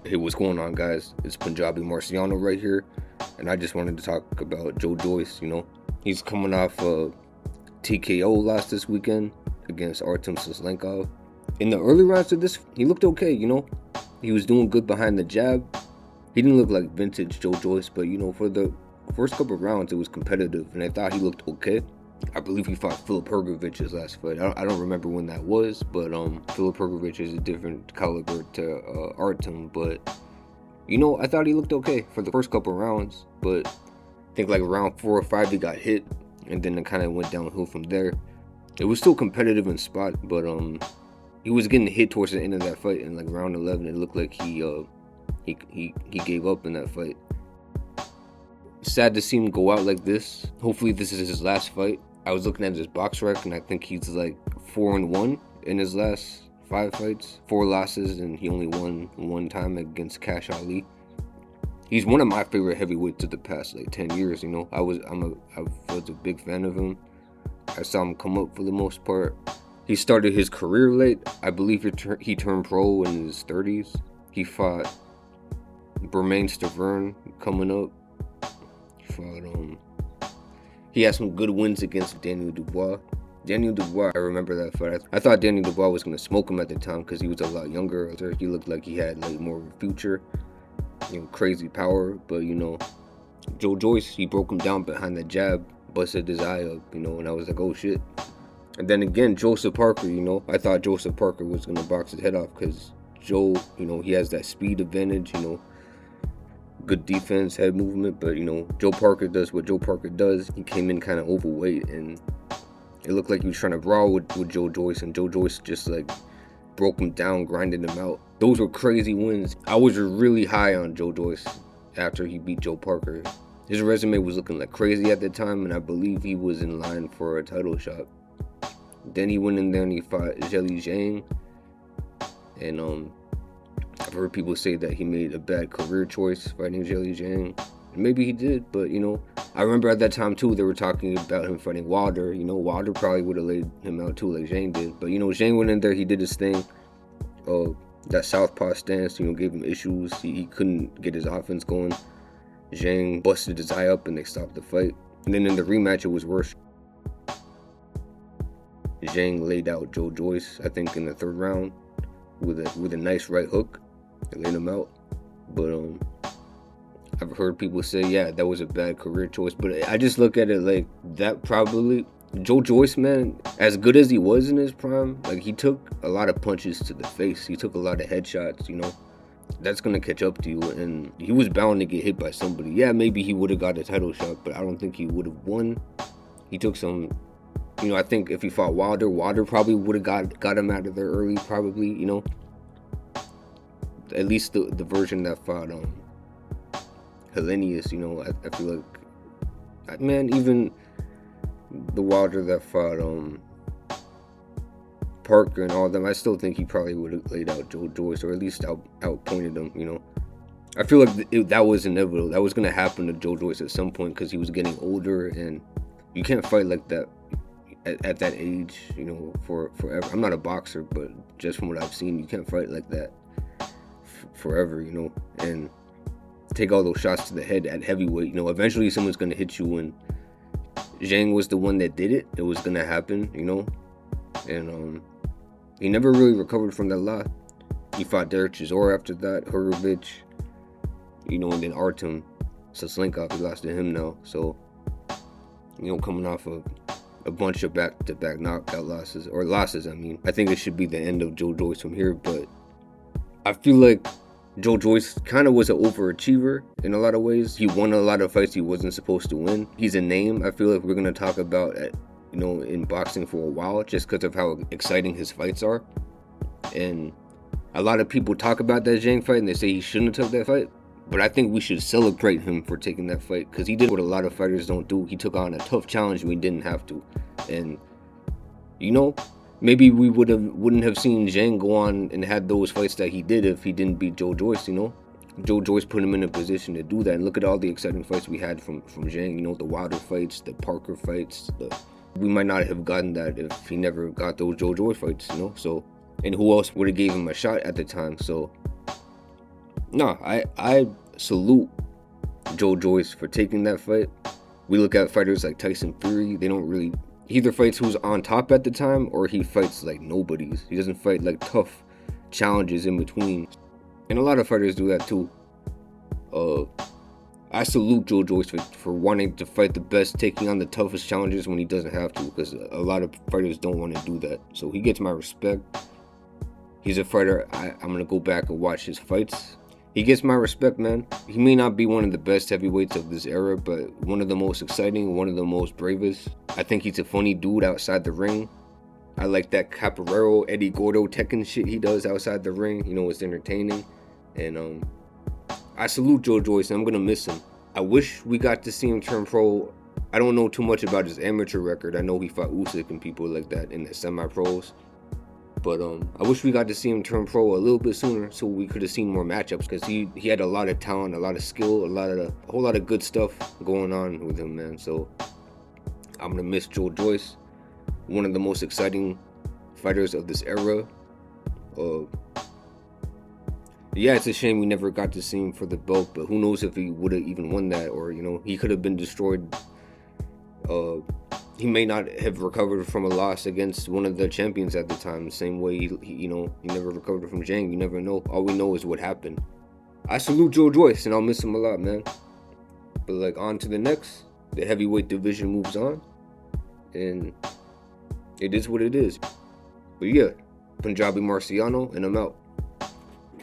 Hey, what's going on, guys? It's Punjabi Marciano right here, and I just wanted to talk about Joyce. He's coming off a TKO loss this weekend against Artem Sislenkov. In the early rounds of this, he looked okay. He was doing good behind the jab. He didn't look like vintage Joyce, but for the first couple of rounds, it was competitive, and I thought he looked okay. I believe he fought Filip Hrgovic's last fight. I don't remember when that was, but Filip Hrgovic is a different caliber to Artem. But I thought he looked okay for the first couple of rounds, but I think like round 4 or 5 he got hit, and then it kind of went downhill from there. It was still competitive in spot, but he was getting hit towards the end of that fight, and like round 11, it looked like he gave up in that fight. Sad to see him go out like this. Hopefully this is his last fight. I was looking at his box rec, and I think he's like 4-1 in his last 5 fights, 4 losses, and he only won 1 time against Cash Ali. He's one of my favorite heavyweights of the past like 10 years. I was a big fan of him. I saw him come up for the most part. He started his career late. I believe he turned pro in his 30s. He fought Bermain Stavern coming up. He had some good wins against Daniel Dubois. I remember that fight. I thought Daniel Dubois was going to smoke him at the time because he was a lot younger. He looked like he had like more of a future, crazy power. But Joyce, he broke him down behind the jab, busted his eye up, and I was like, oh shit. And then again, Joseph Parker, I thought Joseph Parker was going to box his head off because Joe, he has that speed advantage, good defense, head movement, but Joe Parker does what Joe Parker does. He came in kind of overweight, and it looked like he was trying to brawl with Joyce, and Joyce just like broke him down, grinding him out. Those were crazy wins. I was really high on Joyce after he beat Joe Parker. His resume was looking like crazy at the time, and I believe he was in line for a title shot. Then he went in there and he fought Zheli Zhang, and I've heard people say that he made a bad career choice fighting Zheli Zhang. Maybe he did, but I remember at that time too, they were talking about him fighting Wilder. Wilder probably would have laid him out too, like Zhang did. But Zhang went in there, he did his thing. That southpaw stance, gave him issues. He couldn't get his offense going. Zhang busted his eye up, and they stopped the fight. And then in the rematch, it was worse. Zhang laid out Joyce, I think, in the 3rd round with a nice right hook. They laid him out. But I've heard people say, yeah, that was a bad career choice. But I just look at it like that probably. Joyce, man, as good as he was in his prime, like he took a lot of punches to the face. He took a lot of headshots, That's going to catch up to you. And he was bound to get hit by somebody. Yeah, maybe he would have got a title shot, but I don't think he would have won. He took some, I think if he fought Wilder probably would have got him out of there early, probably, At least the version that fought Hellenius, I feel like, man, even the Wilder that fought Parker and all of them, I still think he probably would have laid out Joyce, or at least outpointed him, I feel like that was inevitable. That was going to happen to Joyce at some point because he was getting older, and you can't fight like that at that age, for forever. I'm not a boxer, but just from what I've seen, you can't fight like that forever, and take all those shots to the head at heavyweight. Eventually someone's going to hit you, and Zhang was the one that did it. It was going to happen, and he never really recovered from that loss. He fought Derek Chisora after that, Hrgovic, and then Artem Sislenkov, he lost to him now. So, coming off of a bunch of back-to-back knockout losses, I think it should be the end of Joyce from here, but I feel like Joyce kind of was an overachiever in a lot of ways. He won a lot of fights he wasn't supposed to win. He's a name I feel like we're going to talk about in boxing for a while, just because of how exciting his fights are. And a lot of people talk about that Zhang fight, and they say he shouldn't have took that fight. But I think we should celebrate him for taking that fight, because he did what a lot of fighters don't do. He took on a tough challenge when he didn't have to. And, maybe we wouldn't have seen Zhang go on and had those fights that he did if he didn't beat Joyce, Joyce put him in a position to do that. And look at all the exciting fights we had from Zhang, the Wilder fights, the Parker fights. We might not have gotten that if he never got those Joyce fights, So, and who else would have gave him a shot at the time? So No, I salute Joe Joyce for taking that fight. We look at fighters like Tyson Fury, they don't really, he either fights who's on top at the time or he fights like nobodies. He doesn't fight like tough challenges in between. And a lot of fighters do that too. Uh, I salute Joe Joyce for wanting to fight the best, taking on the toughest challenges when he doesn't have to, because a lot of fighters don't want to do that. So he gets my respect. He's a fighter I'm going to go back and watch his fights. He gets my respect, man. He may not be one of the best heavyweights of this era, but one of the most exciting, one of the most bravest. I think he's a funny dude outside the ring. I like that Capoeira, Eddie Gordo, Tekken shit he does outside the ring. You know, it's entertaining. And I salute Joe Joyce, and I'm going to miss him. I wish we got to see him turn pro. I don't know too much about his amateur record. I know he fought Usyk and people like that in the semi-pros. But I wish we got to see him turn pro a little bit sooner, so we could have seen more matchups, because he had a lot of talent, a lot of skill, a whole lot of good stuff going on with him, man. So I'm gonna miss Joe Joyce, one of the most exciting fighters of this era. Yeah, it's a shame we never got to see him for the belt, but who knows if he would have even won that, or he could have been destroyed. He may not have recovered from a loss against one of the champions at the time, the same way he never recovered from Zhang. You never know. All we know is what happened. I salute Joe Joyce, and I'll miss him a lot, man. But like, on to the next. The heavyweight division moves on, and it is what it is. But yeah, Punjabi Marciano, and I'm out.